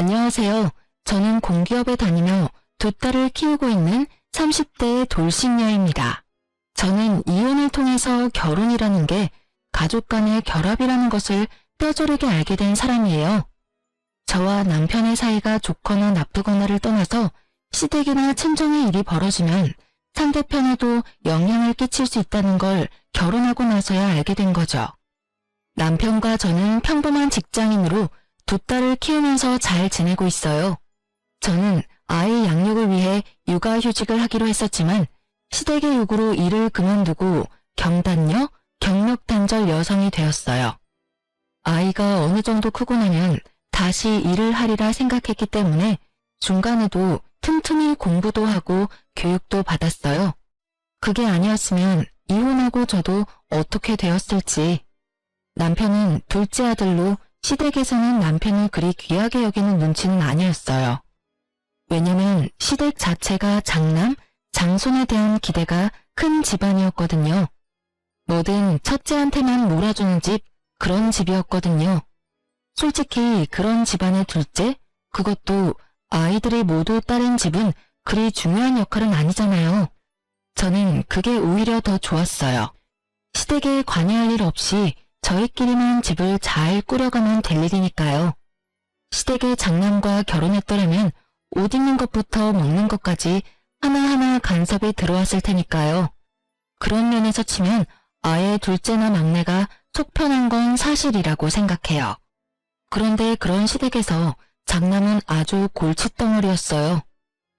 안녕하세요. 저는 공기업에 다니며 두 딸을 키우고 있는 30대의 돌싱녀입니다. 저는 이혼을 통해서 결혼이라는 게 가족 간의 결합이라는 것을 뼈저리게 알게 된 사람이에요. 저와 남편의 사이가 좋거나 나쁘거나를 떠나서 시댁이나 친정의 일이 벌어지면 상대편에도 영향을 끼칠 수 있다는 걸 결혼하고 나서야 알게 된 거죠. 남편과 저는 평범한 직장인으로 두 딸을 키우면서 잘 지내고 있어요. 저는 아이 양육을 위해 육아휴직을 하기로 했었지만 시댁의 요구로 일을 그만두고 경단녀, 경력단절 여성이 되었어요. 아이가 어느 정도 크고 나면 다시 일을 하리라 생각했기 때문에 중간에도 틈틈이 공부도 하고 교육도 받았어요. 그게 아니었으면 이혼하고 저도 어떻게 되었을지. 남편은 둘째 아들로 시댁에서는 남편을 그리 귀하게 여기는 눈치는 아니었어요. 왜냐면 시댁 자체가 장남, 장손에 대한 기대가 큰 집안이었거든요. 뭐든 첫째한테만 몰아주는 집, 그런 집이었거든요. 솔직히 그런 집안의 둘째, 그것도 아이들이 모두 딸인 집은 그리 중요한 역할은 아니잖아요. 저는 그게 오히려 더 좋았어요. 시댁에 관여할 일 없이 저희끼리만 집을 잘 꾸려가면 될 일이니까요. 시댁의 장남과 결혼했더라면 옷 입는 것부터 먹는 것까지 하나하나 간섭이 들어왔을 테니까요. 그런 면에서 치면 아예 둘째나 막내가 속 편한 건 사실이라고 생각해요. 그런데 그런 시댁에서 장남은 아주 골칫덩어리였어요.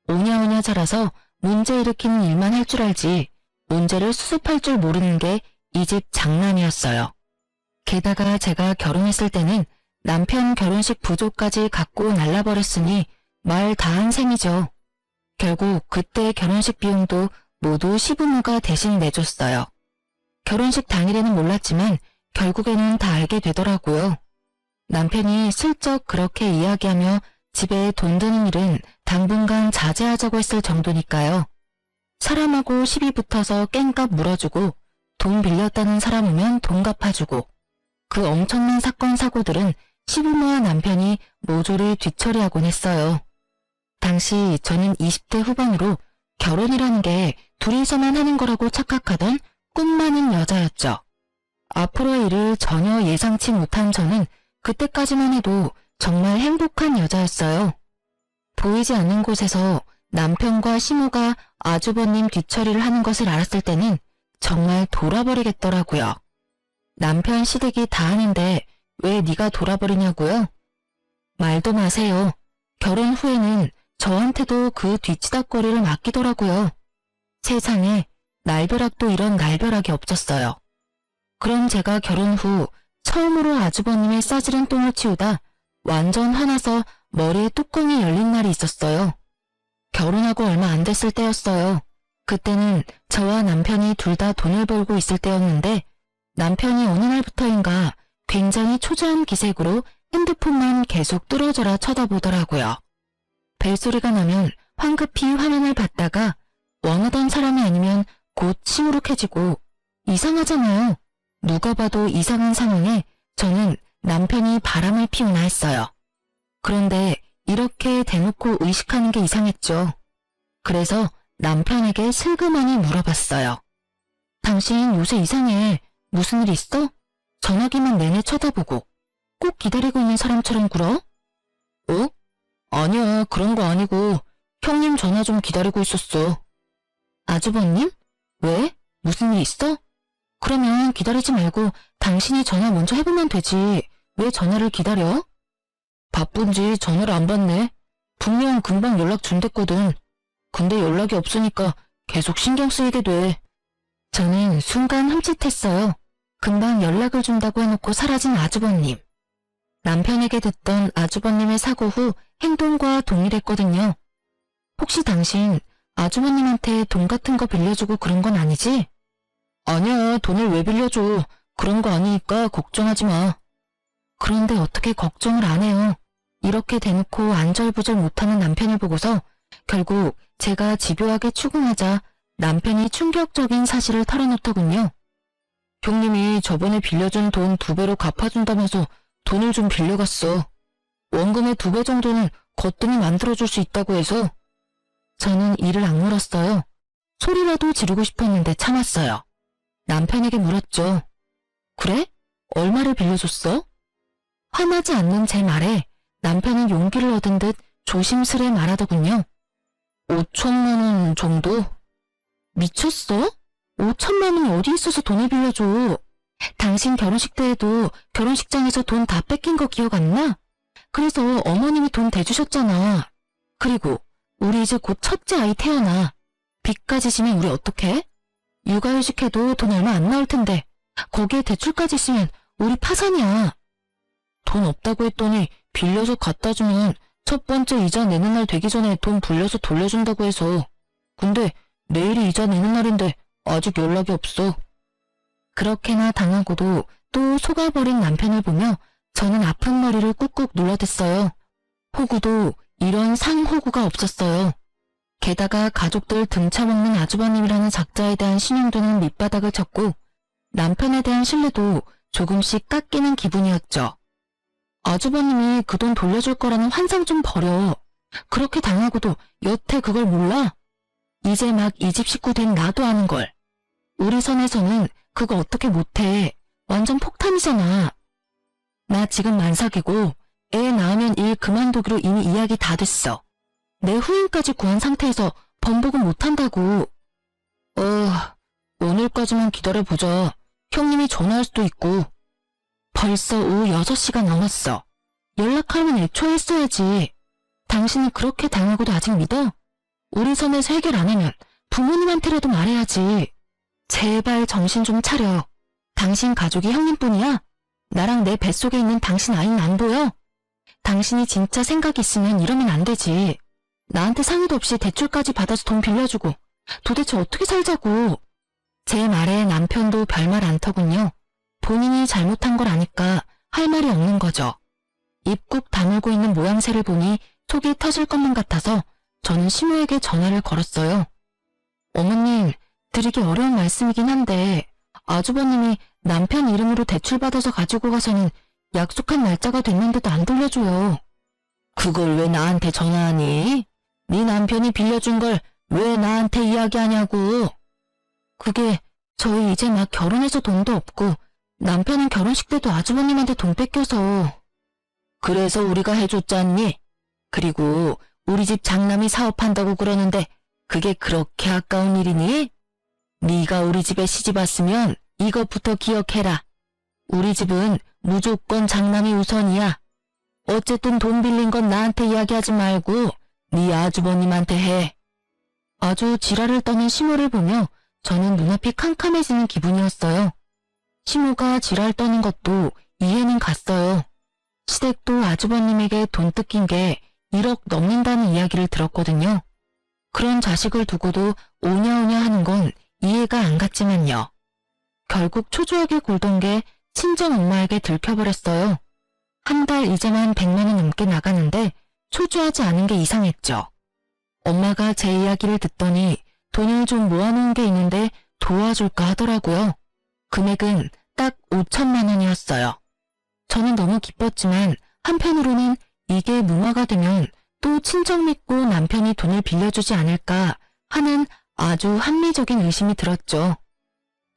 오냐오냐 자라서 문제 일으키는 일만 할 줄 알지 문제를 수습할 줄 모르는 게 이 집 장남이었어요. 게다가 제가 결혼했을 때는 남편 결혼식 부조까지 갖고 날라버렸으니 말 다 한 셈이죠. 결국 그때 결혼식 비용도 모두 시부모가 대신 내줬어요. 결혼식 당일에는 몰랐지만 결국에는 다 알게 되더라고요. 남편이 슬쩍 그렇게 이야기하며 집에 돈 드는 일은 당분간 자제하자고 했을 정도니까요. 사람하고 시비 붙어서 깽값 물어주고 돈 빌렸다는 사람 오면 돈 갚아주고 그 엄청난 사건 사고들은 시부모와 남편이 모조리 뒤처리하곤 했어요. 당시 저는 20대 후반으로 결혼이라는 게 둘이서만 하는 거라고 착각하던 꿈 많은 여자였죠. 앞으로의 일을 전혀 예상치 못한 저는 그때까지만 해도 정말 행복한 여자였어요. 보이지 않는 곳에서 남편과 시모가 아주버님 뒤처리를 하는 것을 알았을 때는 정말 돌아버리겠더라고요. 남편 시댁이 다 하는데 왜 네가 돌아버리냐고요? 말도 마세요. 결혼 후에는 저한테도 그 뒤치다꺼리를 맡기더라고요. 세상에 날벼락도 이런 날벼락이 없었어요. 그럼 제가 결혼 후 처음으로 아주버님의 싸지른 똥을 치우다 완전 화나서 머리에 뚜껑이 열린 날이 있었어요. 결혼하고 얼마 안 됐을 때였어요. 그때는 저와 남편이 둘 다 돈을 벌고 있을 때였는데 남편이 어느 날부터인가 굉장히 초조한 기색으로 핸드폰만 계속 뚫어져라 쳐다보더라고요. 벨소리가 나면 황급히 화면을 봤다가 원하던 사람이 아니면 곧 시무룩해지고 이상하잖아요. 누가 봐도 이상한 상황에 저는 남편이 바람을 피우나 했어요. 그런데 이렇게 대놓고 의식하는 게 이상했죠. 그래서 남편에게 슬그머니 물어봤어요. 당신 요새 이상해. 무슨 일 있어? 전화기만 내내 쳐다보고 꼭 기다리고 있는 사람처럼 굴어? 어? 아니야, 그런 거 아니고 형님 전화 좀 기다리고 있었어. 아주버님? 왜? 무슨 일 있어? 그러면 기다리지 말고 당신이 전화 먼저 해보면 되지. 왜 전화를 기다려? 바쁜지 전화를 안 받네. 분명 금방 연락 준댔거든. 근데 연락이 없으니까 계속 신경 쓰이게 돼. 저는 순간 흠칫했어요. 금방 연락을 준다고 해놓고 사라진 아주버님. 남편에게 듣던 아주버님의 사고 후 행동과 동일했거든요. 혹시 당신 아주버님한테 돈 같은 거 빌려주고 그런 건 아니지? 아니야, 돈을 왜 빌려줘. 그런 거 아니니까 걱정하지 마. 그런데 어떻게 걱정을 안 해요. 이렇게 대놓고 안절부절 못하는 남편을 보고서 결국 제가 집요하게 추궁하자 남편이 충격적인 사실을 털어놓더군요. 형님이 저번에 빌려준 돈 2배로 갚아준다면서 돈을 좀 빌려갔어. 원금의 2배 정도는 거뜬히 만들어줄 수 있다고 해서. 저는 이를 악물었어요. 소리라도 지르고 싶었는데 참았어요. 남편에게 물었죠. 그래? 얼마를 빌려줬어? 화나지 않는 제 말에 남편은 용기를 얻은 듯 조심스레 말하더군요. 5천만 원 정도? 미쳤어? 5천만 원이 어디 있어서 돈을 빌려줘? 당신 결혼식 때에도 결혼식장에서 돈 다 뺏긴 거 기억 안 나? 그래서 어머님이 돈 대주셨잖아. 그리고 우리 이제 곧 첫째 아이 태어나. 빚까지 지면 우리 어떡해? 육아휴직해도 돈 얼마 안 나올 텐데 거기에 대출까지 있으면 우리 파산이야. 돈 없다고 했더니 빌려서 갖다 주면 첫 번째 이자 내는 날 되기 전에 돈 불려서 돌려준다고 해서. 근데 내일이 이자 내는 날인데 아직 연락이 없어. 그렇게나 당하고도 또 속아버린 남편을 보며 저는 아픈 머리를 꾹꾹 눌러댔어요. 호구도 이런 상호구가 없었어요. 게다가 가족들 등쳐먹는 아주버님이라는 작자에 대한 신용도는 밑바닥을 쳤고 남편에 대한 신뢰도 조금씩 깎이는 기분이었죠. 아주버님이 그 돈 돌려줄 거라는 환상 좀 버려. 그렇게 당하고도 여태 그걸 몰라? 이제 막 이 집 식구 된 나도 아는걸. 우리 선에서는 그거 어떻게 못해. 완전 폭탄이잖아. 나 지금 만삭이고 애 낳으면 일 그만두기로 이미 이야기 다 됐어. 내 후임까지 구한 상태에서 번복은 못한다고. 오늘까지만 기다려보자. 형님이 전화할 수도 있고. 벌써 오후 6시가 넘었어. 연락하면 애초에 했어야지. 당신이 그렇게 당하고도 아직 믿어? 우리 선에서 해결 안 하면 부모님한테라도 말해야지. 제발 정신 좀 차려. 당신 가족이 형님뿐이야? 나랑 내 뱃속에 있는 당신 아이는 안 보여? 당신이 진짜 생각이 있으면 이러면 안 되지. 나한테 상의도 없이 대출까지 받아서 돈 빌려주고 도대체 어떻게 살자고. 제 말에 남편도 별말 안 터군요. 본인이 잘못한 걸 아니까 할 말이 없는 거죠. 입국 다물고 있는 모양새를 보니 속이 터질 것만 같아서 저는 시모에게 전화를 걸었어요. 어머님, 드리기 어려운 말씀이긴 한데 아주버님이 남편 이름으로 대출받아서 가지고 가서는 약속한 날짜가 됐는데도 안 돌려줘요. 그걸 왜 나한테 전화하니? 네 남편이 빌려준 걸 왜 나한테 이야기하냐고. 그게 저희 이제 막 결혼해서 돈도 없고 남편은 결혼식 때도 아주버님한테 돈 뺏겨서. 그래서 우리가 해줬잖니? 그리고 우리 집 장남이 사업한다고 그러는데 그게 그렇게 아까운 일이니? 네가 우리 집에 시집 왔으면 이것부터 기억해라. 우리 집은 무조건 장남이 우선이야. 어쨌든 돈 빌린 건 나한테 이야기하지 말고 네 아주버님한테 해. 아주 지랄을 떠는 시모를 보며 저는 눈앞이 캄캄해지는 기분이었어요. 시모가 지랄 떠는 것도 이해는 갔어요. 시댁도 아주버님에게 돈 뜯긴 게 1억 넘는다는 이야기를 들었거든요. 그런 자식을 두고도 오냐오냐 하는 건 이해가 안 갔지만요. 결국 초조하게 굴던 게 친정엄마에게 들켜버렸어요. 한 달 이자만 100만 원 넘게 나가는데 초조하지 않은 게 이상했죠. 엄마가 제 이야기를 듣더니 돈을 좀 모아놓은 게 있는데 도와줄까 하더라고요. 금액은 딱 5천만 원이었어요. 저는 너무 기뻤지만 한편으로는 이게 무마가 되면 또 친정 믿고 남편이 돈을 빌려주지 않을까 하는 아주 합리적인 의심이 들었죠.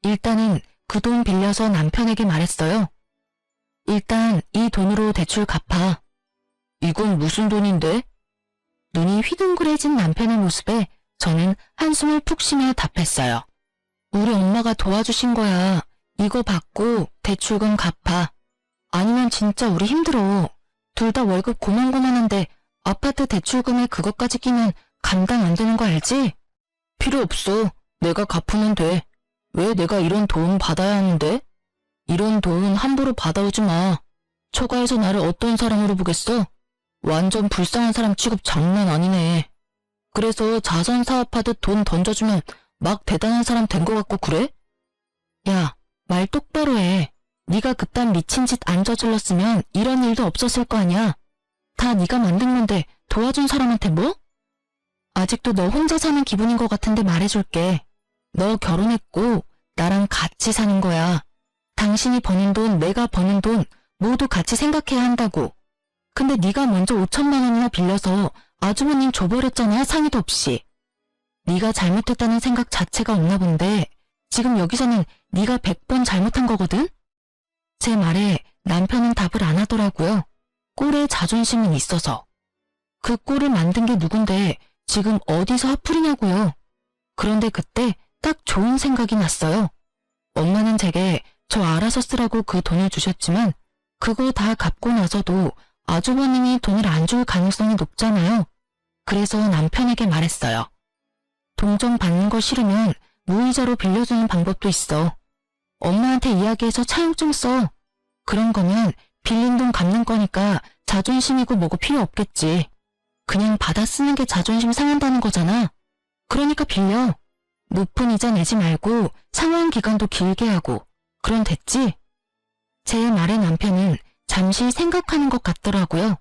일단은 그 돈 빌려서 남편에게 말했어요. 일단 이 돈으로 대출 갚아. 이건 무슨 돈인데? 눈이 휘둥그레진 남편의 모습에 저는 한숨을 푹 쉬며 답했어요. 우리 엄마가 도와주신 거야. 이거 받고 대출금 갚아. 아니면 진짜 우리 힘들어. 둘 다 월급 고만고만한데 아파트 대출금에 그것까지 끼면 감당 안 되는 거 알지? 필요 없어. 내가 갚으면 돼. 왜 내가 이런 도움 받아야 하는데? 이런 도움 함부로 받아오지 마. 처가에서 나를 어떤 사람으로 보겠어? 완전 불쌍한 사람 취급 장난 아니네. 그래서 자선 사업하듯 돈 던져주면 막 대단한 사람 된 거 같고 그래? 야, 말 똑바로 해. 네가 그딴 미친 짓 안 저질렀으면 이런 일도 없었을 거 아니야. 다 네가 만든 건데 도와준 사람한테 뭐? 아직도 너 혼자 사는 기분인 것 같은데 말해줄게. 너 결혼했고 나랑 같이 사는 거야. 당신이 버는 돈, 내가 버는 돈 모두 같이 생각해야 한다고. 근데 네가 먼저 5천만 원이나 빌려서 아주버님 줘버렸잖아, 상의도 없이. 네가 잘못했다는 생각 자체가 없나 본데 지금 여기서는 네가 100번 잘못한 거거든? 제 말에 남편은 답을 안 하더라고요. 꼴에 자존심은 있어서. 그 꼴을 만든 게 누군데 지금 어디서 화풀이냐고요. 그런데 그때 딱 좋은 생각이 났어요. 엄마는 제게 저 알아서 쓰라고 그 돈을 주셨지만 그거 다 갚고 나서도 아주버님이 돈을 안 줄 가능성이 높잖아요. 그래서 남편에게 말했어요. 돈 좀 받는 거 싫으면 무이자로 빌려주는 방법도 있어. 엄마한테 이야기해서 차용증 써. 그런 거면 빌린 돈 갚는 거니까 자존심이고 뭐고 필요 없겠지. 그냥 받아 쓰는 게 자존심 상한다는 거잖아. 그러니까 빌려. 높은 이자 내지 말고 상환 기간도 길게 하고. 그럼 됐지? 제 말에 남편은 잠시 생각하는 것 같더라고요.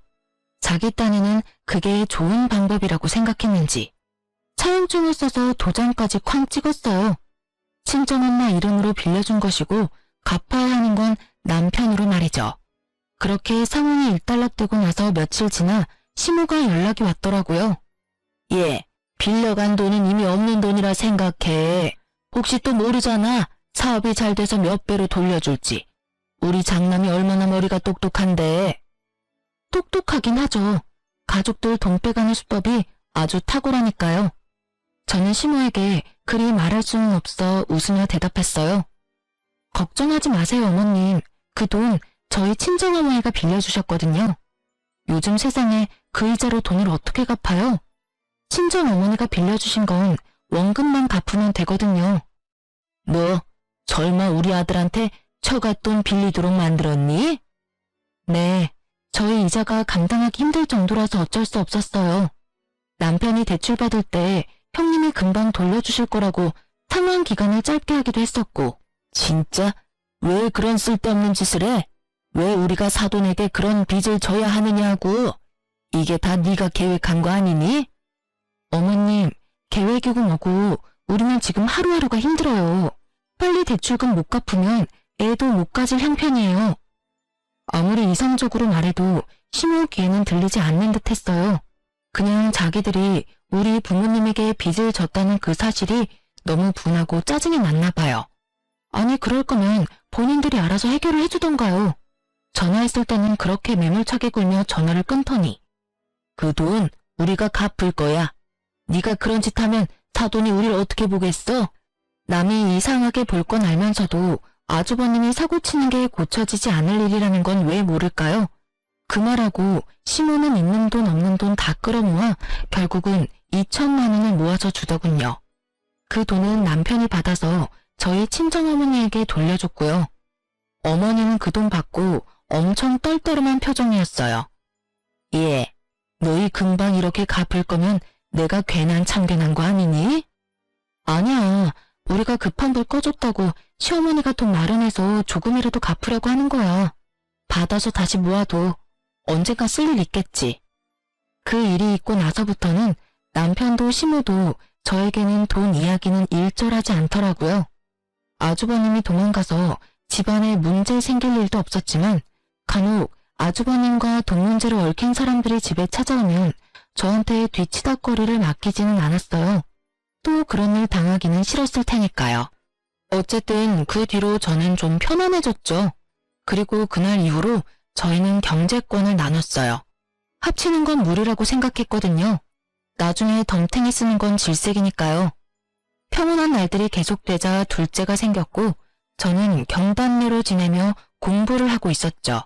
자기 딴에는 그게 좋은 방법이라고 생각했는지. 차용증을 써서 도장까지 쾅 찍었어요. 친정엄마 이름으로 빌려준 것이고 갚아야 하는 건 남편으로 말이죠. 그렇게 상황이 일단락되고 나서 며칠 지나 시모가 연락이 왔더라고요. 예, 빌려간 돈은 이미 없는 돈이라 생각해. 혹시 또 모르잖아. 사업이 잘 돼서 몇 배로 돌려줄지. 우리 장남이 얼마나 머리가 똑똑한데. 똑똑하긴 하죠. 가족들 돈 빼가는 수법이 아주 탁월하니까요. 저는 시모에게 그리 말할 수는 없어 웃으며 대답했어요. 걱정하지 마세요, 어머님. 그 돈 저희 친정어머니가 빌려주셨거든요. 요즘 세상에 그 이자로 돈을 어떻게 갚아요? 친정어머니가 빌려주신 건 원금만 갚으면 되거든요. 뭐, 설마 우리 아들한테 처갓돈 빌리도록 만들었니? 네, 저희 이자가 감당하기 힘들 정도라서 어쩔 수 없었어요. 남편이 대출받을 때 형님이 금방 돌려주실 거라고 상환 기간을 짧게 하기도 했었고. 진짜? 왜 그런 쓸데없는 짓을 해? 왜 우리가 사돈에게 그런 빚을 져야 하느냐고. 이게 다 네가 계획한 거 아니니? 어머님, 계획이고 뭐고 우리는 지금 하루하루가 힘들어요. 빨리 대출금 못 갚으면 애도 못 가질 형편이에요. 아무리 이성적으로 말해도 시모 귀에는 들리지 않는 듯 했어요. 그냥 자기들이 우리 부모님에게 빚을 졌다는 그 사실이 너무 분하고 짜증이 났나 봐요. 아니 그럴 거면 본인들이 알아서 해결을 해주던가요. 전화했을 때는 그렇게 매몰차게 굴며 전화를 끊더니 그 돈 우리가 갚을 거야. 네가 그런 짓 하면 사돈이 우리를 어떻게 보겠어? 남이 이상하게 볼 건 알면서도 아주버님이 사고치는 게 고쳐지지 않을 일이라는 건 왜 모를까요? 그 말하고 시모는 있는 돈 없는 돈 다 끌어모아 결국은 2천만 원을 모아서 주더군요. 그 돈은 남편이 받아서 저희 친정어머니에게 돌려줬고요. 어머니는 그 돈 받고 엄청 떨떠름한 표정이었어요. 예, 너희 금방 이렇게 갚을 거면 내가 괜한 참견한 거 아니니? 아니야, 우리가 급한 불 꺼줬다고 시어머니가 돈 마련해서 조금이라도 갚으려고 하는 거야. 받아서 다시 모아도 언젠가 쓸 일 있겠지. 그 일이 있고 나서부터는 남편도 시모도 저에게는 돈 이야기는 일절하지 않더라고요. 아주버님이 도망가서 집안에 문제 생길 일도 없었지만 간혹 아주버님과 돈 문제로 얽힌 사람들이 집에 찾아오면 저한테 뒤치다꺼리를 맡기지는 않았어요. 또 그런 일 당하기는 싫었을 테니까요. 어쨌든 그 뒤로 저는 좀 편안해졌죠. 그리고 그날 이후로 저희는 경제권을 나눴어요. 합치는 건 무리라고 생각했거든요. 나중에 덤탱이 쓰는 건 질색이니까요. 평온한 날들이 계속되자 둘째가 생겼고 저는 경단녀로 지내며 공부를 하고 있었죠.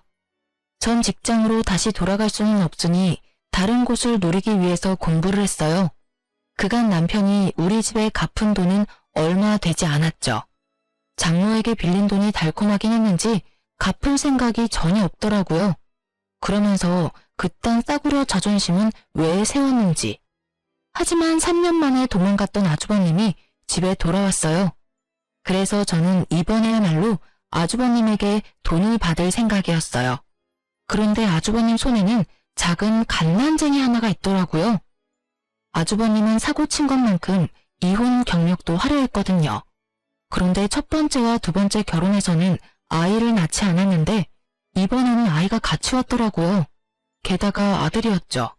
전 직장으로 다시 돌아갈 수는 없으니 다른 곳을 노리기 위해서 공부를 했어요. 그간 남편이 우리 집에 갚은 돈은 얼마 되지 않았죠. 장모에게 빌린 돈이 달콤하긴 했는지 갚을 생각이 전혀 없더라고요. 그러면서 그딴 싸구려 자존심은 왜 세웠는지. 하지만 3년 만에 도망갔던 아주버님이 집에 돌아왔어요. 그래서 저는 이번에야말로 아주버님에게 돈을 받을 생각이었어요. 그런데 아주버님 손에는 작은 갓난쟁이 하나가 있더라고요. 아주버님은 사고친 것만큼 이혼 경력도 화려했거든요. 그런데 첫 번째와 두 번째 결혼에서는 아이를 낳지 않았는데 이번에는 아이가 같이 왔더라고요. 게다가 아들이었죠.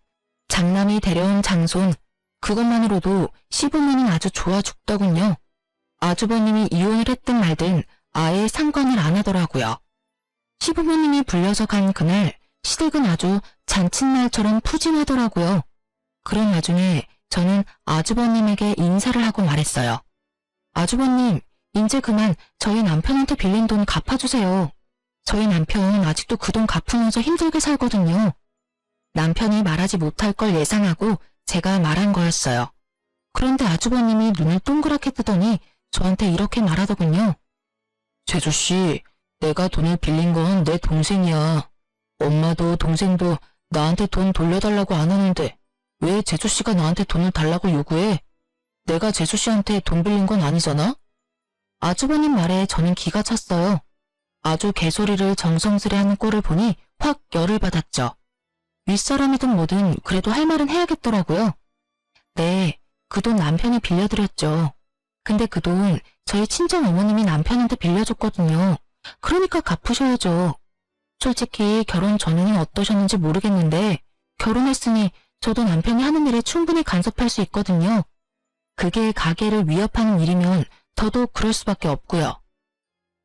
장남이 데려온 장손, 그것만으로도 시부모는 아주 좋아 죽더군요. 아주버님이 이혼을 했든 말든 아예 상관을 안 하더라고요. 시부모님이 불려서 간 그날 시댁은 아주 잔칫날처럼 푸짐하더라고요. 그런 와중에 저는 아주버님에게 인사를 하고 말했어요. 아주버님, 이제 그만 저희 남편한테 빌린 돈 갚아주세요. 저희 남편 아직도 그 돈 갚으면서 힘들게 살거든요. 남편이 말하지 못할 걸 예상하고 제가 말한 거였어요. 그런데 아주버님이 눈을 동그랗게 뜨더니 저한테 이렇게 말하더군요. 재수씨, 내가 돈을 빌린 건 내 동생이야. 엄마도 동생도 나한테 돈 돌려달라고 안 하는데 왜 재수씨가 나한테 돈을 달라고 요구해? 내가 재수씨한테 돈 빌린 건 아니잖아? 아주버님 말에 저는 기가 찼어요. 아주 개소리를 정성스레 하는 꼴을 보니 확 열을 받았죠. 윗사람이든 뭐든 그래도 할 말은 해야겠더라고요. 네, 그 돈 남편이 빌려드렸죠. 근데 그 돈 저희 친정 어머님이 남편한테 빌려줬거든요. 그러니까 갚으셔야죠. 솔직히 결혼 전에는 어떠셨는지 모르겠는데 결혼했으니 저도 남편이 하는 일에 충분히 간섭할 수 있거든요. 그게 가게를 위협하는 일이면 더더욱 그럴 수밖에 없고요.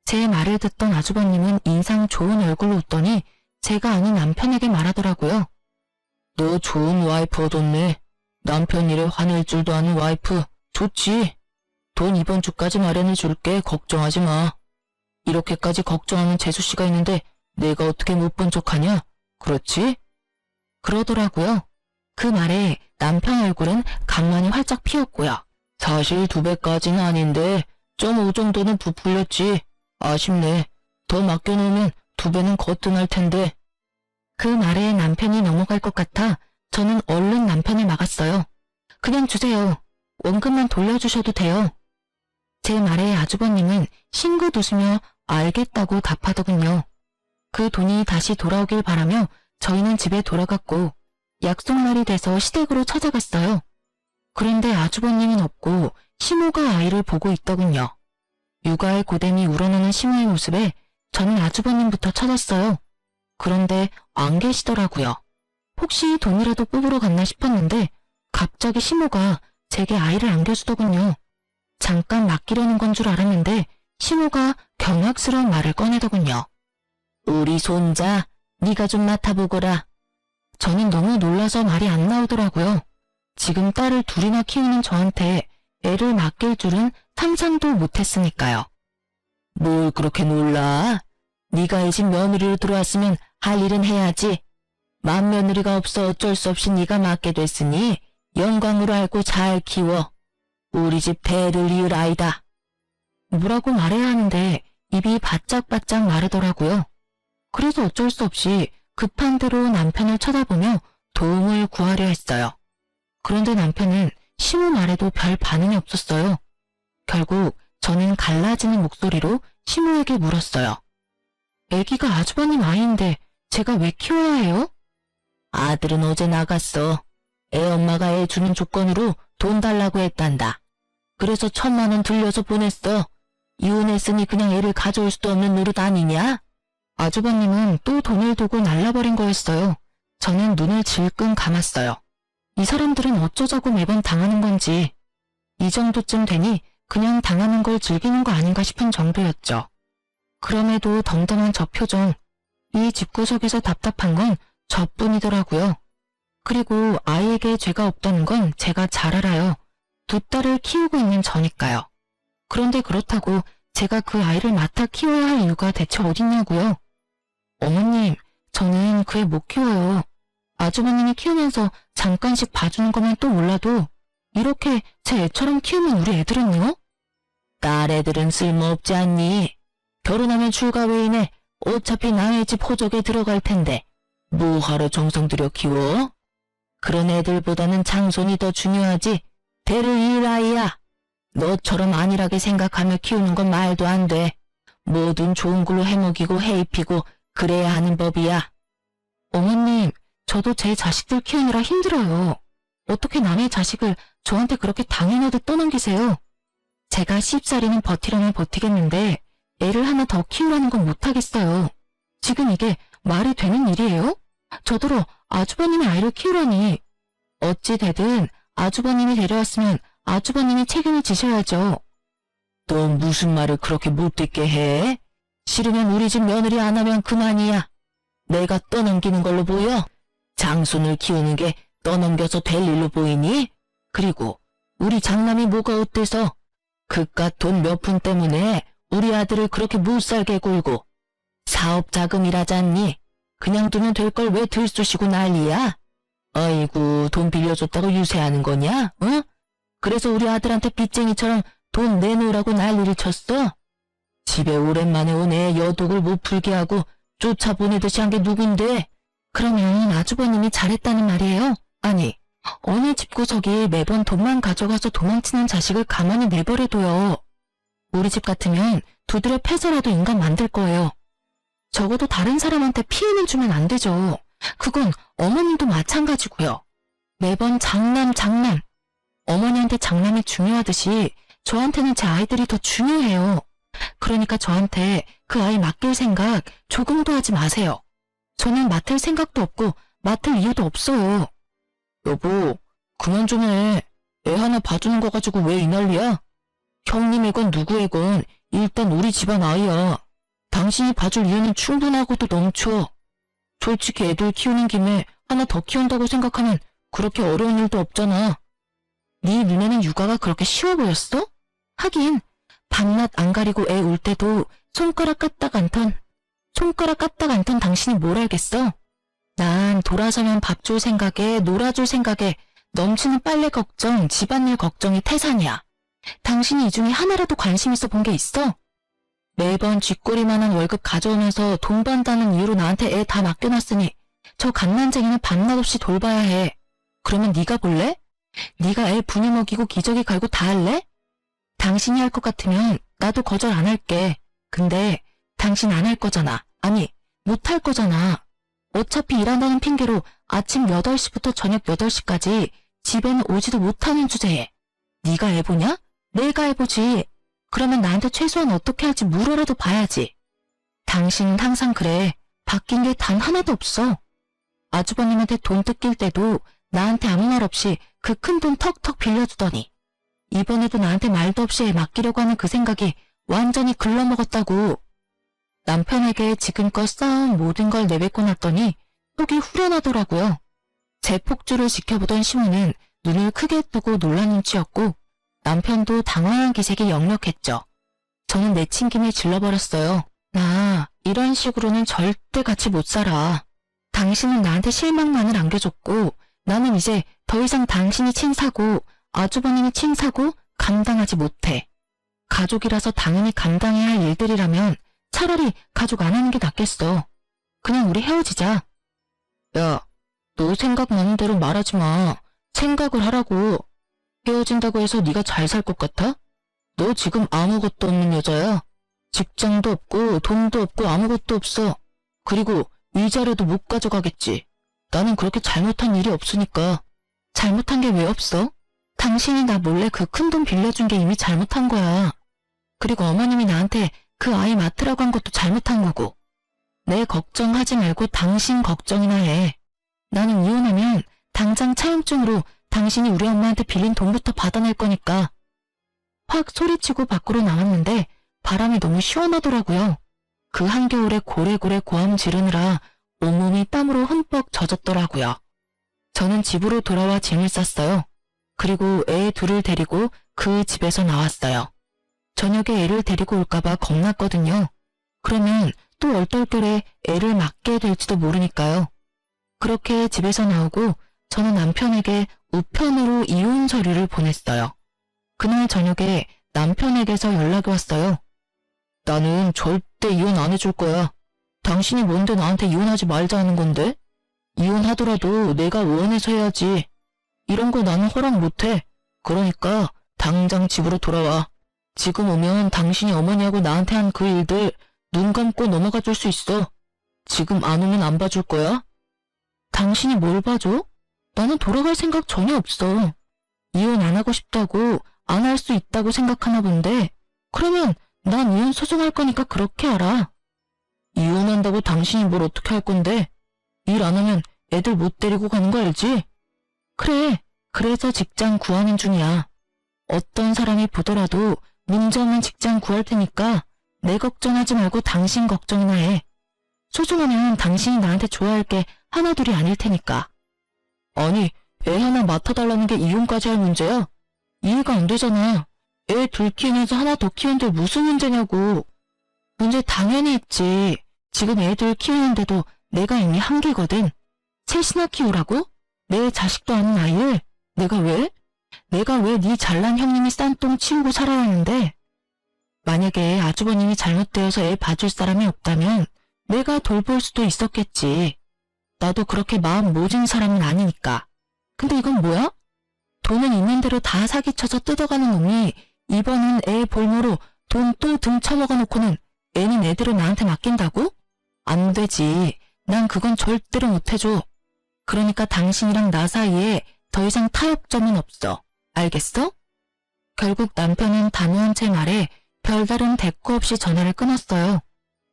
제 말을 듣던 아주버님은 인상 좋은 얼굴로 웃더니 제가 아는 남편에게 말하더라고요. 너 좋은 와이프 얻었네. 남편 일에 화낼 줄도 아는 와이프. 좋지. 돈 이번 주까지 마련해 줄게. 걱정하지 마. 이렇게까지 걱정하는 재수씨가 있는데 내가 어떻게 못 본 척하냐? 그렇지? 그러더라고요. 그 말에 남편 얼굴은 강만이 활짝 피었고요. 사실 2배까지는 아닌데 0.5 정도는 부풀렸지. 아쉽네. 더 맡겨놓으면 2배는 거뜬할 텐데. 그 말에 남편이 넘어갈 것 같아 저는 얼른 남편을 막았어요. 그냥 주세요. 원금만 돌려주셔도 돼요. 제 말에 아주버님은 싱긋 웃으며 알겠다고 답하더군요. 그 돈이 다시 돌아오길 바라며 저희는 집에 돌아갔고 약속날이 돼서 시댁으로 찾아갔어요. 그런데 아주버님은 없고 시모가 아이를 보고 있더군요. 육아의 고됨이 우러나는 시모의 모습에 저는 아주버님부터 찾았어요. 그런데 안 계시더라고요. 혹시 돈이라도 뽑으러 갔나 싶었는데 갑자기 시모가 제게 아이를 안겨주더군요. 잠깐 맡기려는 건 줄 알았는데 시모가 경악스러운 말을 꺼내더군요. 우리 손자, 네가 좀 맡아보거라. 저는 너무 놀라서 말이 안 나오더라고요. 지금 딸을 둘이나 키우는 저한테 애를 맡길 줄은 상상도 못했으니까요. 뭘 그렇게 놀라? 네가 이 집 며느리로 들어왔으면 할 일은 해야지. 맏며느리가 없어 어쩔 수 없이 네가 맡게 됐으니 영광으로 알고 잘 키워. 우리 집 대를 이을 아이다. 뭐라고 말해야 하는데 입이 바짝바짝 마르더라고요. 그래서 어쩔 수 없이 급한 대로 남편을 쳐다보며 도움을 구하려 했어요. 그런데 남편은 시모 말에도 별 반응이 없었어요. 결국 저는 갈라지는 목소리로 시모에게 물었어요. 애기가 아주버님 아이인데 제가 왜 키워야 해요? 아들은 어제 나갔어. 애 엄마가 애 주는 조건으로 돈 달라고 했단다. 그래서 1,000만 원 들려서 보냈어. 이혼했으니 그냥 애를 가져올 수도 없는 노릇 아니냐? 아주버님은 또 돈을 두고 날라버린 거였어요. 저는 눈을 질끈 감았어요. 이 사람들은 어쩌자고 매번 당하는 건지. 이 정도쯤 되니 그냥 당하는 걸 즐기는 거 아닌가 싶은 정도였죠. 그럼에도 덤덤한 저 표정, 이 집구석에서 답답한 건 저뿐이더라고요. 그리고 아이에게 죄가 없다는 건 제가 잘 알아요. 2딸을 키우고 있는 저니까요. 그런데 그렇다고 제가 그 아이를 맡아 키워야 할 이유가 대체 어딨냐고요. 어머님, 저는 그 애 못 키워요. 아주버님이 키우면서 잠깐씩 봐주는 거면 또 몰라도 이렇게 제 애처럼 키우면 우리 애들은요? 딸 애들은 쓸모없지 않니? 결혼하면 출가 외인에 어차피 남의 집 호적에 들어갈 텐데 뭐하러 정성 들여 키워? 그런 애들보다는 장손이 더 중요하지. 대를 이을 아이야. 너처럼 안일하게 생각하며 키우는 건 말도 안 돼. 뭐든 좋은 걸로 해먹이고 해입히고 그래야 하는 법이야. 어머님, 저도 제 자식들 키우느라 힘들어요. 어떻게 남의 자식을 저한테 그렇게 당연하듯 떠넘기세요? 제가 10살이는 버티려면 버티겠는데 애를 하나 더 키우라는 건 못하겠어요. 지금 이게 말이 되는 일이에요? 저더러 아주버님이 아이를 키우라니. 어찌 되든 아주버님이 데려왔으면 아주버님이 책임을 지셔야죠. 너 무슨 말을 그렇게 못듣게 해? 싫으면 우리 집 며느리 안 하면 그만이야. 내가 떠넘기는 걸로 보여? 장손을 키우는 게 떠넘겨서 될 일로 보이니? 그리고 우리 장남이 뭐가 어때서? 그깟 돈 몇 푼 때문에 우리 아들을 그렇게 못 살게 굴고 사업 자금이라잖니. 그냥 두면 될 걸 왜 들쑤시고 난리야? 아이고, 돈 빌려줬다고 유세하는 거냐? 응? 그래서 우리 아들한테 빚쟁이처럼 돈 내놓으라고 난리를 쳤어? 집에 오랜만에 온 애 여독을 못 풀게 하고 쫓아보내듯이 한 게 누군데? 그러면 아주버님이 잘했다는 말이에요? 아니, 어느 집구석이 매번 돈만 가져가서 도망치는 자식을 가만히 내버려둬요. 우리 집 같으면 두드려 패서라도 인간 만들 거예요. 적어도 다른 사람한테 피해는 주면 안 되죠. 그건 어머님도 마찬가지고요. 매번 장남. 어머니한테 장남이 중요하듯이 저한테는 제 아이들이 더 중요해요. 그러니까 저한테 그 아이 맡길 생각 조금도 하지 마세요. 저는 맡을 생각도 없고 맡을 이유도 없어요. 여보, 그만 좀 해. 애 하나 봐주는 거 가지고 왜 이 난리야? 형님이건 누구이건 일단 우리 집안 아이야. 당신이 봐줄 이유는 충분하고도 넘쳐. 솔직히 애들 키우는 김에 하나 더 키운다고 생각하면 그렇게 어려운 일도 없잖아. 네 눈에는 육아가 그렇게 쉬워 보였어? 하긴 밤낮 안 가리고 애 울 때도 손가락 까딱 않던 당신이 뭘 알겠어? 난 돌아서면 밥 줄 생각에 놀아줄 생각에 넘치는 빨래 걱정, 집안일 걱정이 태산이야. 당신이 이 중에 하나라도 관심 있어 본 게 있어? 매번 쥐꼬리만한 월급 가져오면서 돈 번다는 이유로 나한테 애 다 맡겨놨으니 저 갓난쟁이는 밤낮 없이 돌봐야 해. 그러면 네가 볼래? 네가 애 분유 먹이고 기저귀 갈고 다 할래? 당신이 할 것 같으면 나도 거절 안 할게. 근데 당신 안 할 거잖아. 아니, 못 할 거잖아. 어차피 일한다는 핑계로 아침 8시부터 저녁 8시까지 집에는 오지도 못하는 주제에 네가 애 보냐? 내가 해보지. 그러면 나한테 최소한 어떻게 할지 물어라도 봐야지. 당신은 항상 그래. 바뀐 게 단 하나도 없어. 아주버님한테 돈 뜯길 때도 나한테 아무 말 없이 그 큰 돈 턱턱 빌려주더니 이번에도 나한테 말도 없이 애 맡기려고 하는 그 생각이 완전히 글러먹었다고. 남편에게 지금껏 쌓아온 모든 걸 내뱉고 났더니 속이 후련하더라고요. 제 폭주를 지켜보던 시모는 눈을 크게 뜨고 놀란 눈치였고 남편도 당황한 기색이 역력했죠. 저는 내친 김에 질러버렸어요. 나 이런 식으로는 절대 같이 못 살아. 당신은 나한테 실망만을 안겨줬고 나는 이제 더 이상 당신이 친 사고 아주버님이 친 사고 감당하지 못해. 가족이라서 당연히 감당해야 할 일들이라면 차라리 가족 안 하는 게 낫겠어. 그냥 우리 헤어지자. 야, 너 생각나는 대로 말하지 마. 생각을 하라고. 헤어진다고 해서 네가 잘 살 것 같아? 너 지금 아무것도 없는 여자야. 직장도 없고 돈도 없고 아무것도 없어. 그리고 위자료도 못 가져가겠지. 나는 그렇게 잘못한 일이 없으니까. 잘못한 게 왜 없어? 당신이 나 몰래 그 큰 돈 빌려준 게 이미 잘못한 거야. 그리고 어머님이 나한테 그 아이 맡으라고 한 것도 잘못한 거고. 내 걱정하지 말고 당신 걱정이나 해. 나는 이혼하면 당장 차용증으로 당신이 우리 엄마한테 빌린 돈부터 받아낼 거니까. 확 소리치고 밖으로 나왔는데 바람이 너무 시원하더라고요. 그 한겨울에 고래고래 고함 지르느라 온몸이 땀으로 흠뻑 젖었더라고요. 저는 집으로 돌아와 짐을 쌌어요. 그리고 애 둘을 데리고 그 집에서 나왔어요. 저녁에 애를 데리고 올까봐 겁났거든요. 그러면 또 얼떨결에 애를 맡게 될지도 모르니까요. 그렇게 집에서 나오고 저는 남편에게 우편으로 이혼 서류를 보냈어요. 그날 저녁에 남편에게서 연락이 왔어요. 나는 절대 이혼 안 해줄 거야. 당신이 뭔데 나한테 이혼하지 말자 하는 건데? 이혼하더라도 내가 원해서 해야지. 이런 거 나는 허락 못해. 그러니까 당장 집으로 돌아와. 지금 오면 당신이 어머니하고 나한테 한 그 일들 눈 감고 넘어가 줄 수 있어. 지금 안 오면 안 봐줄 거야? 당신이 뭘 봐줘? 나는 돌아갈 생각 전혀 없어. 이혼 안 하고 싶다고 안 할 수 있다고 생각하나 본데 그러면 난 이혼 소송할 거니까 그렇게 알아. 이혼한다고 당신이 뭘 어떻게 할 건데? 일 안 하면 애들 못 데리고 가는 거 알지? 그래, 그래서 직장 구하는 중이야. 어떤 사람이 보더라도 문제 없는 직장 구할 테니까 내 걱정하지 말고 당신 걱정이나 해. 소중하면 당신이 나한테 좋아할 게 하나둘이 아닐 테니까. 아니, 애 하나 맡아달라는 게 이혼까지 할 문제야? 이해가 안 되잖아. 애 둘 키우면서 하나 더 키우는데 무슨 문제냐고. 문제 당연히 있지. 지금 애들 키우는데도 내가 이미 한계거든. 셋이나 키우라고? 내 자식도 아닌 아이를? 내가 왜 네 잘난 형님이 싼 똥 치우고 살아야 하는데? 만약에 아주버님이 잘못되어서 애 봐줄 사람이 없다면 내가 돌볼 수도 있었겠지. 나도 그렇게 마음 모진 사람은 아니니까. 근데 이건 뭐야? 돈은 있는 대로 다 사기쳐서 뜯어가는 놈이 이번은 애 볼모로 돈 또 등쳐먹어 놓고는 애는 애대로 나한테 맡긴다고? 안 되지. 난 그건 절대로 못해줘. 그러니까 당신이랑 나 사이에 더 이상 타협점은 없어. 알겠어? 결국 남편은 단호한 제 말에 별다른 대꾸 없이 전화를 끊었어요.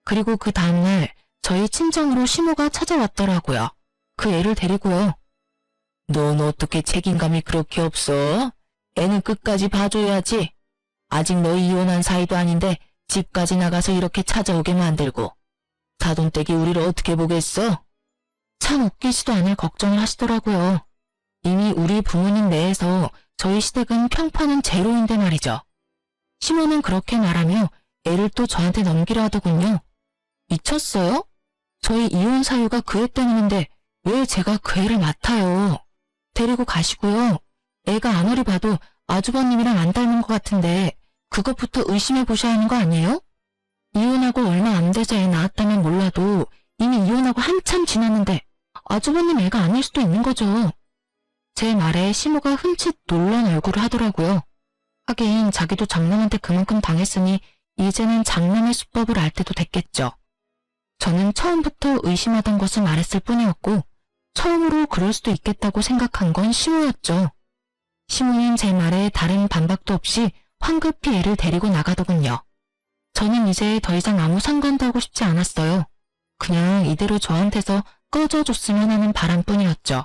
그리고 그 다음날 저희 친정으로 시모가 찾아왔더라고요. 그 애를 데리고요. 넌 어떻게 책임감이 그렇게 없어? 애는 끝까지 봐줘야지. 아직 너 이혼한 사이도 아닌데 집까지 나가서 이렇게 찾아오게 만들고. 사돈댁이 우리를 어떻게 보겠어? 참 웃기지도 않을 걱정을 하시더라고요. 이미 우리 부모님 내에서 저희 시댁은 평판은 제로인데 말이죠. 시모는 그렇게 말하며 애를 또 저한테 넘기려 하더군요. 미쳤어요? 저희 이혼 사유가 그 애 때문인데 왜 제가 그 애를 맡아요? 데리고 가시고요. 애가 아무리 봐도 아주버님이랑 안 닮은 것 같은데 그것부터 의심해 보셔야 하는 거 아니에요? 이혼하고 얼마 안 돼서 애 낳았다면 몰라도 이미 이혼하고 한참 지났는데 아주버님 애가 아닐 수도 있는 거죠. 제 말에 시모가 흠칫 놀란 얼굴을 하더라고요. 하긴 자기도 장남한테 그만큼 당했으니 이제는 장남의 수법을 알 때도 됐겠죠. 저는 처음부터 의심하던 것을 말했을 뿐이었고 처음으로 그럴 수도 있겠다고 생각한 건 시모였죠. 시모는 제 말에 다른 반박도 없이 황급히 애를 데리고 나가더군요. 저는 이제 더 이상 아무 상관도 하고 싶지 않았어요. 그냥 이대로 저한테서 꺼져줬으면 하는 바람뿐이었죠.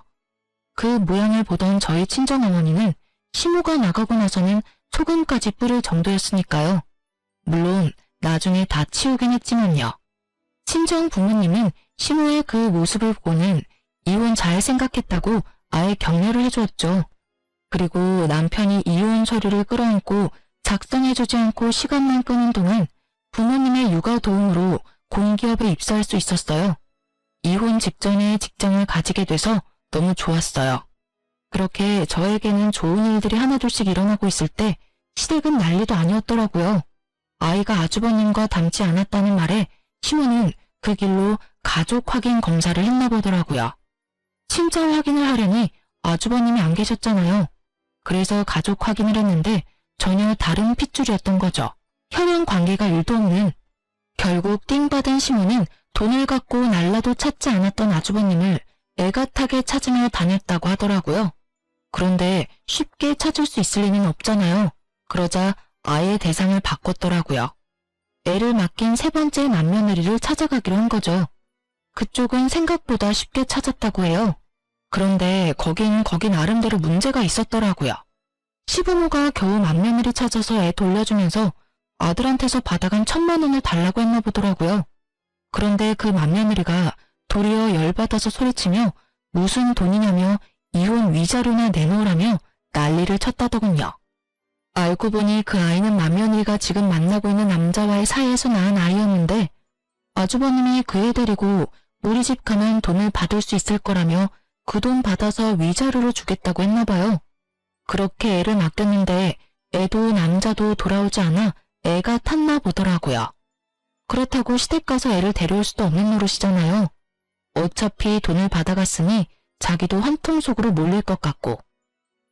그 모양을 보던 저희 친정어머니는 시모가 나가고 나서는 소금까지 뿌릴 정도였으니까요. 물론 나중에 다 치우긴 했지만요. 친정 부모님은 시모의 그 모습을 보고는 이혼 잘 생각했다고 아예 격려를 해주었죠. 그리고 남편이 이혼 서류를 끌어안고 작성해주지 않고 시간만 끄는 동안 부모님의 육아 도움으로 공기업에 입사할 수 있었어요. 이혼 직전에 직장을 가지게 돼서 너무 좋았어요. 그렇게 저에게는 좋은 일들이 하나둘씩 일어나고 있을 때 시댁은 난리도 아니었더라고요. 아이가 아주버님과 닮지 않았다는 말에 시모는 그 길로 가족 확인 검사를 했나 보더라고요. 친자 확인을 하려니 아주버님이 안 계셨잖아요. 그래서 가족 확인을 했는데 전혀 다른 핏줄이었던 거죠. 혈연 관계가 1도 없는. 결국 띵받은 시모는 돈을 갖고 날라도 찾지 않았던 아주버님을 애가타게 찾으며 다녔다고 하더라고요. 그런데 쉽게 찾을 수 있을 리는 없잖아요. 그러자 아예 대상을 바꿨더라고요. 애를 맡긴 세 번째 맏며느리를 찾아가기로 한 거죠. 그쪽은 생각보다 쉽게 찾았다고 해요. 그런데 거긴 나름대로 문제가 있었더라고요. 시부모가 겨우 맏며느리 찾아서 애 돌려주면서 아들한테서 받아간 1,000만 원을 달라고 했나 보더라고요. 그런데 그 맏며느리가 도리어 열받아서 소리치며 무슨 돈이냐며 이혼 위자료나 내놓으라며 난리를 쳤다더군요. 알고 보니 그 아이는 맏며느리가 지금 만나고 있는 남자와의 사이에서 낳은 아이였는데 아주버님이 그 애 데리고 우리 집 가면 돈을 받을 수 있을 거라며 그 돈 받아서 위자료를 주겠다고 했나 봐요. 그렇게 애를 맡겼는데 애도 남자도 돌아오지 않아 애가 탔나 보더라고요. 그렇다고 시댁 가서 애를 데려올 수도 없는 노릇이잖아요. 어차피 돈을 받아갔으니 자기도 한통 속으로 몰릴 것 같고.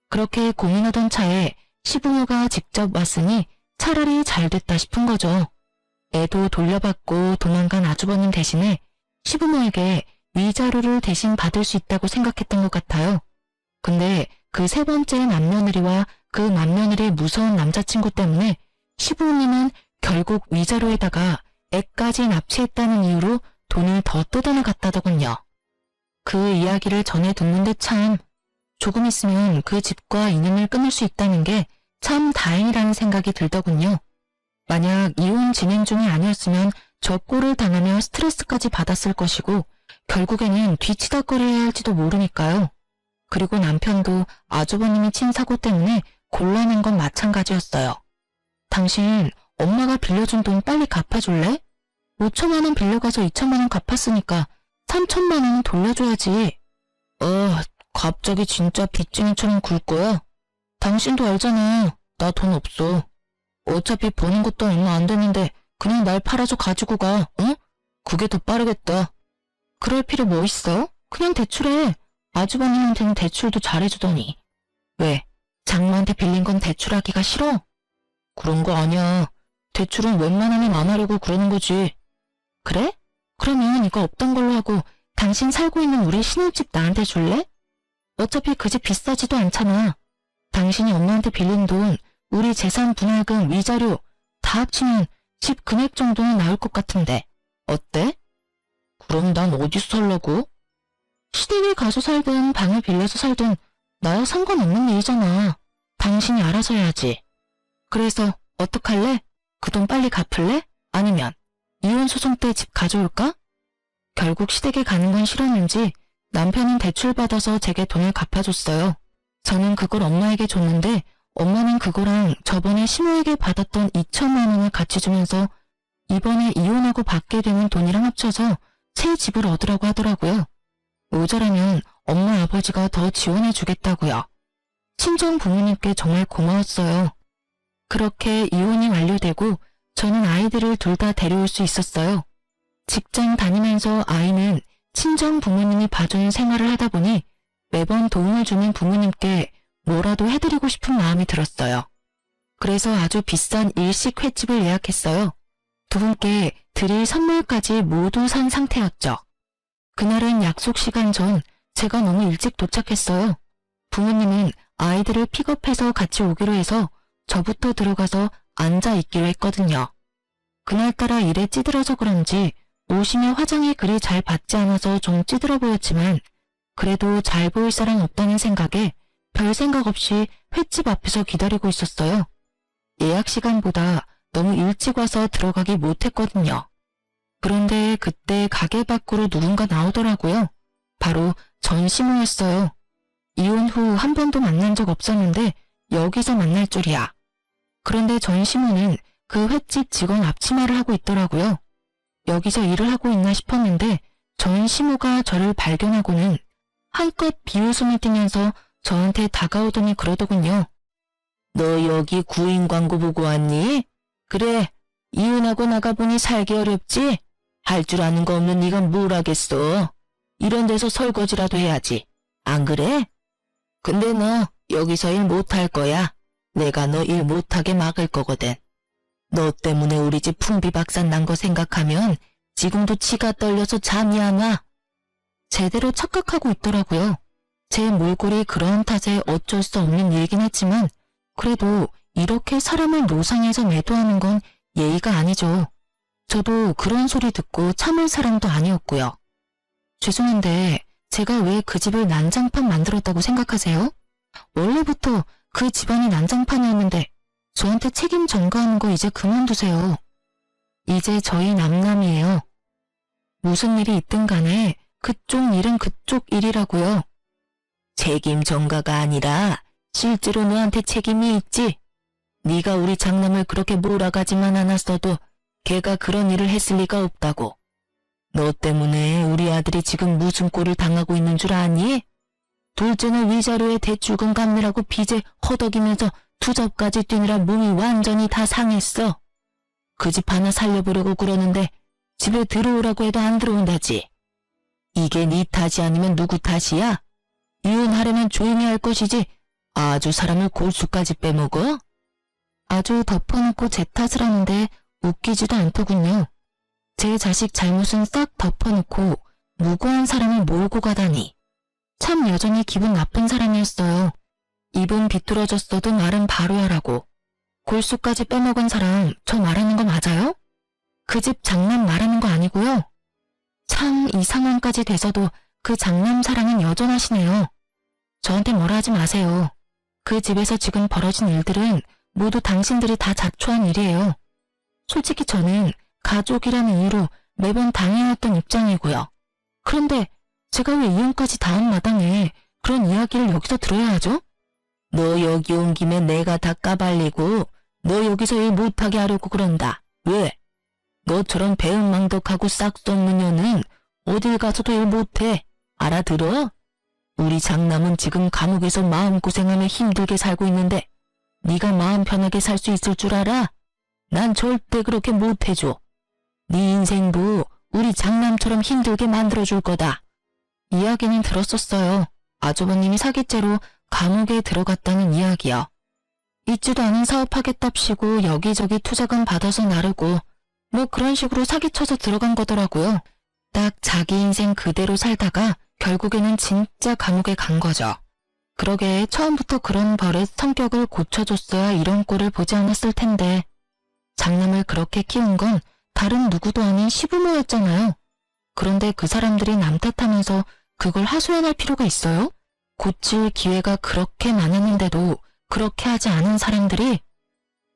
그렇게 고민하던 차에 시부모가 직접 왔으니 차라리 잘 됐다 싶은 거죠. 애도 돌려받고 도망간 아주버님 대신에 시부모에게 위자료를 대신 받을 수 있다고 생각했던 것 같아요. 근데 그 세 번째 맏며느리와 그 맏며느리의 무서운 남자친구 때문에 시부모님은 결국 위자료에다가 애까지 납치했다는 이유로 돈을 더 뜯어나갔다더군요. 그 이야기를 전해 듣는데 참 조금 있으면 그 집과 인연을 끊을 수 있다는 게 참 다행이라는 생각이 들더군요. 만약 이혼 진행 중이 아니었으면 저 꼴을 당하며 스트레스까지 받았을 것이고 결국에는 뒤치다거려야 할지도 모르니까요. 그리고 남편도 아주버님이 친 사고 때문에 곤란한 건 마찬가지였어요. 당신 엄마가 빌려준 돈 빨리 갚아줄래? 5천만 원 빌려가서 2천만 원 갚았으니까 3천만 원은 돌려줘야지. 갑자기 진짜 빚쟁이처럼 굴 거야? 당신도 알잖아. 나 돈 없어. 어차피 버는 것도 얼마 안 되는데 그냥 날 팔아서 가지고 가, 어? 그게 더 빠르겠다. 그럴 필요 뭐 있어? 그냥 대출해. 아주버님한테는 대출도 잘해주더니. 왜? 장모한테 빌린 건 대출하기가 싫어? 그런 거 아니야. 대출은 웬만하면 안 하려고 그러는 거지. 그래? 그러면 이거 없던 걸로 하고 당신 살고 있는 우리 신혼집 나한테 줄래? 어차피 그 집 비싸지도 않잖아. 당신이 엄마한테 빌린 돈, 우리 재산 분할금, 위자료 다 합치면 집 금액 정도는 나올 것 같은데 어때? 그럼 난 어디서 살라고? 시댁에 가서 살든 방을 빌려서 살든 나야 상관없는 일이잖아. 당신이 알아서 해야지. 그래서 어떡할래? 그 돈 빨리 갚을래? 아니면 이혼 소송 때 집 가져올까? 결국 시댁에 가는 건 싫었는지 남편은 대출받아서 제게 돈을 갚아줬어요. 저는 그걸 엄마에게 줬는데 엄마는 그거랑 저번에 시모에게 받았던 2천만 원을 같이 주면서 이번에 이혼하고 받게 되는 돈이랑 합쳐서 새 집을 얻으라고 하더라고요. 모자라면 엄마 아버지가 더 지원해 주겠다고요. 친정 부모님께 정말 고마웠어요. 그렇게 이혼이 완료되고 저는 아이들을 둘 다 데려올 수 있었어요. 직장 다니면서 아이는 친정 부모님이 봐주는 생활을 하다 보니 매번 도움을 주는 부모님께 뭐라도 해드리고 싶은 마음이 들었어요. 그래서 아주 비싼 일식 횟집을 예약했어요. 두 분께 드릴 선물까지 모두 산 상태였죠. 그날은 약속 시간 전 제가 너무 일찍 도착했어요. 부모님은 아이들을 픽업해서 같이 오기로 해서 저부터 들어가서 앉아 있기로 했거든요. 그날따라 일에 찌들어서 그런지 옷이며 화장이 그리 잘 받지 않아서 좀 찌들어 보였지만 그래도 잘 보일 사람 없다는 생각에 별 생각 없이 횟집 앞에서 기다리고 있었어요. 예약 시간보다 너무 일찍 와서 들어가기 못했거든요. 그런데 그때 가게 밖으로 누군가 나오더라고요. 바로 전시모였어요. 이혼 후 한 번도 만난 적 없었는데 여기서 만날 줄이야. 그런데 전시모는 그 횟집 직원 앞치마를 하고 있더라고요. 여기서 일을 하고 있나 싶었는데 전시모가 저를 발견하고는 한껏 비웃음을 띠면서 저한테 다가오더니 그러더군요. 너 여기 구인 광고 보고 왔니? 그래, 이혼하고 나가보니 살기 어렵지? 할 줄 아는 거 없는 네가 뭘 하겠어. 이런 데서 설거지라도 해야지. 안 그래? 근데 너 여기서 일 못할 거야. 내가 너 일 못하게 막을 거거든. 너 때문에 우리 집 풍비박산 난 거 생각하면 지금도 치가 떨려서 잠이 안 와. 제대로 착각하고 있더라고요. 제 몰골이 그러한 탓에 어쩔 수 없는 일이긴 했지만 그래도 이렇게 사람을 노상에서 매도하는 건 예의가 아니죠. 저도 그런 소리 듣고 참을 사람도 아니었고요. 죄송한데 제가 왜 그 집을 난장판 만들었다고 생각하세요? 원래부터 그 집안이 난장판이었는데 저한테 책임 전가하는 거 이제 그만두세요. 이제 저희 남남이에요. 무슨 일이 있든 간에 그쪽 일은 그쪽 일이라고요. 책임 전가가 아니라 실제로 너한테 책임이 있지. 네가 우리 장남을 그렇게 몰아가지만 않았어도 걔가 그런 일을 했을 리가 없다고. 너 때문에 우리 아들이 지금 무슨 꼴을 당하고 있는 줄 아니? 둘째는 위자료에 대출금 갚느라고 빚에 허덕이면서 투잡까지 뛰느라 몸이 완전히 다 상했어. 그 집 하나 살려보려고 그러는데 집에 들어오라고 해도 안 들어온다지. 이게 네 탓이 아니면 누구 탓이야? 이혼하려면 조용히 할 것이지 아주 사람을 골수까지 빼먹어? 아주 덮어놓고 제 탓을 하는데 웃기지도 않더군요. 제 자식 잘못은 싹 덮어놓고 무고한 사람을 몰고 가다니. 참 여전히 기분 나쁜 사람이었어요. 입은 비뚤어졌어도 말은 바로 하라고. 골수까지 빼먹은 사람 저 말하는 거 맞아요? 그 집 장남 말하는 거 아니고요. 참 이 상황까지 돼서도 그 장남 사랑은 여전하시네요. 저한테 뭐라 하지 마세요. 그 집에서 지금 벌어진 일들은 모두 당신들이 다 자초한 일이에요. 솔직히 저는 가족이라는 이유로 매번 당해왔던 입장이고요. 그런데 제가 왜 이혼까지 다음 마당에 그런 이야기를 여기서 들어야 하죠? 너 여기 온 김에 내가 다 까발리고 너 여기서 일 못하게 하려고 그런다. 왜? 너처럼 배은망덕하고 싹수 없는 년은 어딜 가서도 일 못해. 알아들어? 우리 장남은 지금 감옥에서 마음고생하며 힘들게 살고 있는데 네가 마음 편하게 살 수 있을 줄 알아? 난 절대 그렇게 못해줘. 네 인생도 우리 장남처럼 힘들게 만들어줄 거다. 이야기는 들었었어요. 아주버님이 사기죄로 감옥에 들어갔다는 이야기요. 있지도 않은 사업하겠답시고 여기저기 투자금 받아서 나르고 뭐 그런 식으로 사기쳐서 들어간 거더라고요. 딱 자기 인생 그대로 살다가 결국에는 진짜 감옥에 간 거죠. 그러게 처음부터 그런 버릇 성격을 고쳐줬어야 이런 꼴을 보지 않았을 텐데 장남을 그렇게 키운 건 다른 누구도 아닌 시부모였잖아요. 그런데 그 사람들이 남 탓하면서 그걸 하소연할 필요가 있어요? 고칠 기회가 그렇게 많았는데도 그렇게 하지 않은 사람들이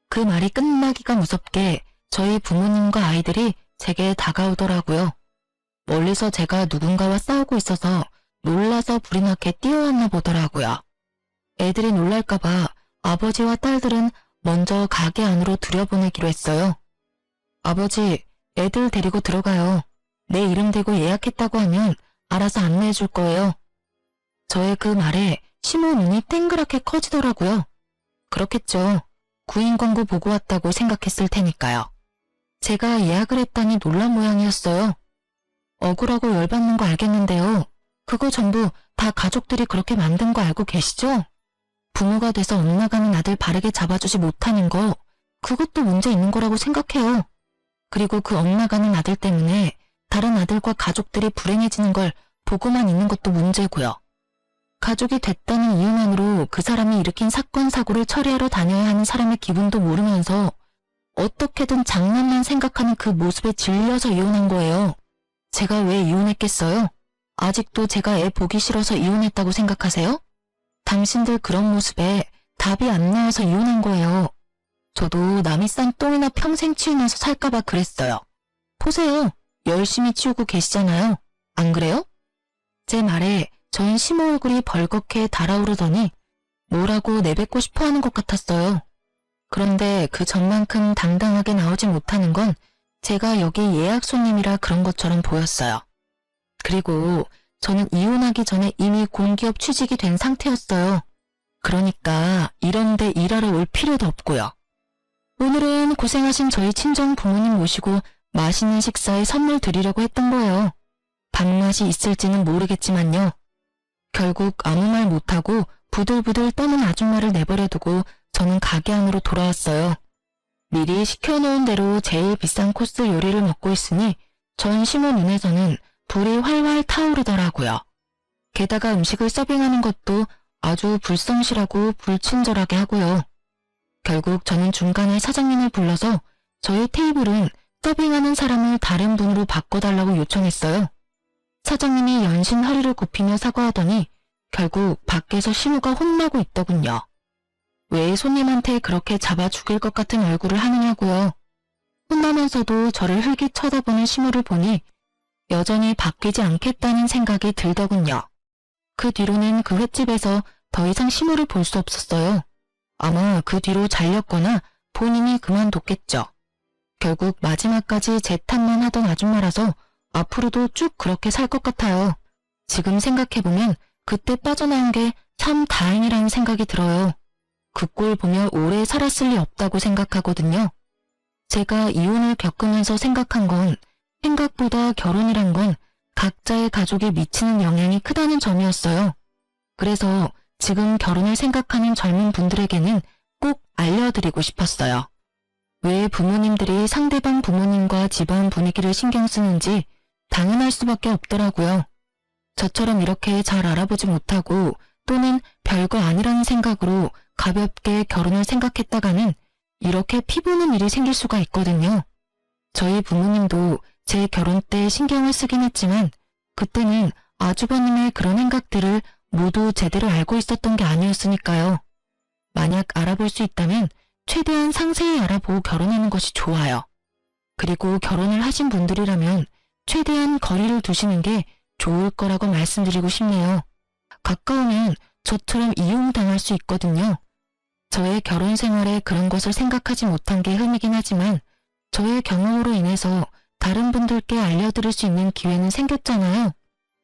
그 말이 끝나기가 무섭게 저희 부모님과 아이들이 제게 다가오더라고요. 멀리서 제가 누군가와 싸우고 있어서 놀라서 불이 나게 뛰어왔나 보더라고요. 애들이 놀랄까봐 아버지와 딸들은 먼저 가게 안으로 들여보내기로 했어요. 아버지, 애들 데리고 들어가요. 내 이름 대고 예약했다고 하면 알아서 안내해 줄 거예요. 저의 그 말에 시모 눈이 땡그랗게 커지더라고요. 그렇겠죠. 구인 광고 보고 왔다고 생각했을 테니까요. 제가 예약을 했다니 놀란 모양이었어요. 억울하고 열받는 거 알겠는데요. 그거 전부 다 가족들이 그렇게 만든 거 알고 계시죠? 부모가 돼서 엇나가는 아들 바르게 잡아주지 못하는 거, 그것도 문제 있는 거라고 생각해요. 그리고 그 엇나가는 아들 때문에 다른 아들과 가족들이 불행해지는 걸 보고만 있는 것도 문제고요. 가족이 됐다는 이유만으로 그 사람이 일으킨 사건 사고를 처리하러 다녀야 하는 사람의 기분도 모르면서 어떻게든 장난만 생각하는 그 모습에 질려서 이혼한 거예요. 제가 왜 이혼했겠어요? 아직도 제가 애 보기 싫어서 이혼했다고 생각하세요? 당신들 그런 모습에 답이 안 나와서 이혼한 거예요. 저도 남이 싼 똥이나 평생 치우면서 살까봐 그랬어요. 보세요. 열심히 치우고 계시잖아요. 안 그래요? 제 말에 전 시모 얼굴이 벌겋게 달아오르더니 뭐라고 내뱉고 싶어 하는 것 같았어요. 그런데 그 전만큼 당당하게 나오지 못하는 건 제가 여기 예약 손님이라 그런 것처럼 보였어요. 그리고 저는 이혼하기 전에 이미 공기업 취직이 된 상태였어요. 그러니까 이런데 일하러 올 필요도 없고요. 오늘은 고생하신 저희 친정 부모님 모시고 맛있는 식사에 선물 드리려고 했던 거예요. 밥맛이 있을지는 모르겠지만요. 결국 아무 말 못하고 부들부들 떠는 아줌마를 내버려두고 저는 가게 안으로 돌아왔어요. 미리 시켜놓은 대로 제일 비싼 코스 요리를 먹고 있으니 전 시모 눈에서는 불이 활활 타오르더라고요. 게다가 음식을 서빙하는 것도 아주 불성실하고 불친절하게 하고요. 결국 저는 중간에 사장님을 불러서 저희 테이블은 서빙하는 사람을 다른 분으로 바꿔달라고 요청했어요. 사장님이 연신 허리를 굽히며 사과하더니 결국 밖에서 시모가 혼나고 있더군요. 왜 손님한테 그렇게 잡아 죽일 것 같은 얼굴을 하느냐고요. 혼나면서도 저를 흘기 쳐다보는 시모를 보니 여전히 바뀌지 않겠다는 생각이 들더군요. 그 뒤로는 그 횟집에서 더 이상 시모를 볼 수 없었어요. 아마 그 뒤로 잘렸거나 본인이 그만뒀겠죠. 결국 마지막까지 제 탓만 하던 아줌마라서 앞으로도 쭉 그렇게 살 것 같아요. 지금 생각해보면 그때 빠져나온 게 참 다행이라는 생각이 들어요. 그 꼴 보며 오래 살았을 리 없다고 생각하거든요. 제가 이혼을 겪으면서 생각한 건 생각보다 결혼이란 건 각자의 가족이 미치는 영향이 크다는 점이었어요. 그래서 지금 결혼을 생각하는 젊은 분들에게는 꼭 알려드리고 싶었어요. 왜 부모님들이 상대방 부모님과 집안 분위기를 신경 쓰는지 당연할 수밖에 없더라고요. 저처럼 이렇게 잘 알아보지 못하고 또는 별거 아니라는 생각으로 가볍게 결혼을 생각했다가는 이렇게 피보는 일이 생길 수가 있거든요. 저희 부모님도 제 결혼 때 신경을 쓰긴 했지만 그때는 아주버님의 그런 생각들을 모두 제대로 알고 있었던 게 아니었으니까요. 만약 알아볼 수 있다면 최대한 상세히 알아보고 결혼하는 것이 좋아요. 그리고 결혼을 하신 분들이라면 최대한 거리를 두시는 게 좋을 거라고 말씀드리고 싶네요. 가까우면 저처럼 이용당할 수 있거든요. 저의 결혼 생활에 그런 것을 생각하지 못한 게 흠이긴 하지만 저의 경험으로 인해서 다른 분들께 알려드릴 수 있는 기회는 생겼잖아요.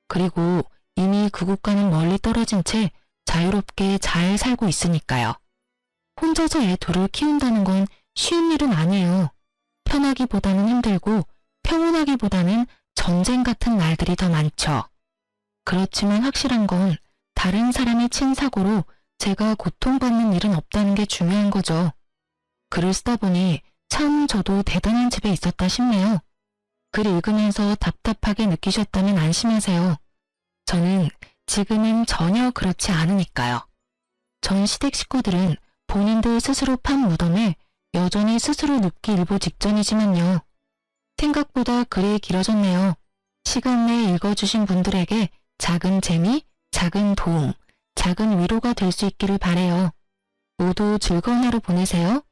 그리고 이미 그곳과는 멀리 떨어진 채 자유롭게 잘 살고 있으니까요. 혼자서 애 둘을 키운다는 건 쉬운 일은 아니에요. 편하기보다는 힘들고 평온하기보다는 전쟁 같은 날들이 더 많죠. 그렇지만 확실한 건 다른 사람의 친사고로 제가 고통받는 일은 없다는 게 중요한 거죠. 글을 쓰다 보니 참 저도 대단한 집에 있었다 싶네요. 글 읽으면서 답답하게 느끼셨다면 안심하세요. 저는 지금은 전혀 그렇지 않으니까요. 전 시댁 식구들은 본인들 스스로 판 무덤에 여전히 스스로 눕기 일보 직전이지만요. 생각보다 글이 길어졌네요. 시간 내에 읽어주신 분들에게 작은 재미, 작은 도움, 작은 위로가 될 수 있기를 바래요. 모두 즐거운 하루 보내세요.